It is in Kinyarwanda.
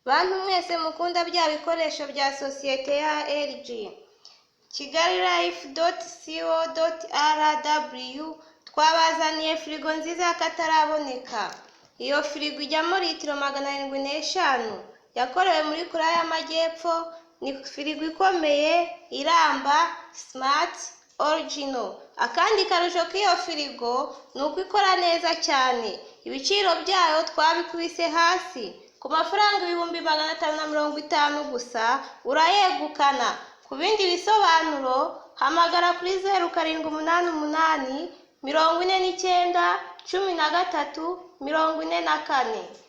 Bantu mwese mukunda bya bikoresho bya sosiyete ya LG, kigalilife.co.rw twabazaniye firigo nziza y'akataraboneka. Iyo firigo ijyamo litiro 705, yakorewe muri Korea y'Amajyepfo. Ni firigo ikomeye, iramba, smart, original. Akandi karusho k'iyo firigo ni uko ikora neza cyane. Ibiciro byayo twabikubise hasi ku mafaranga 550 gusa urayegukana. Ku bindi bisobanuro hamagara kuri 0788 49 13 44.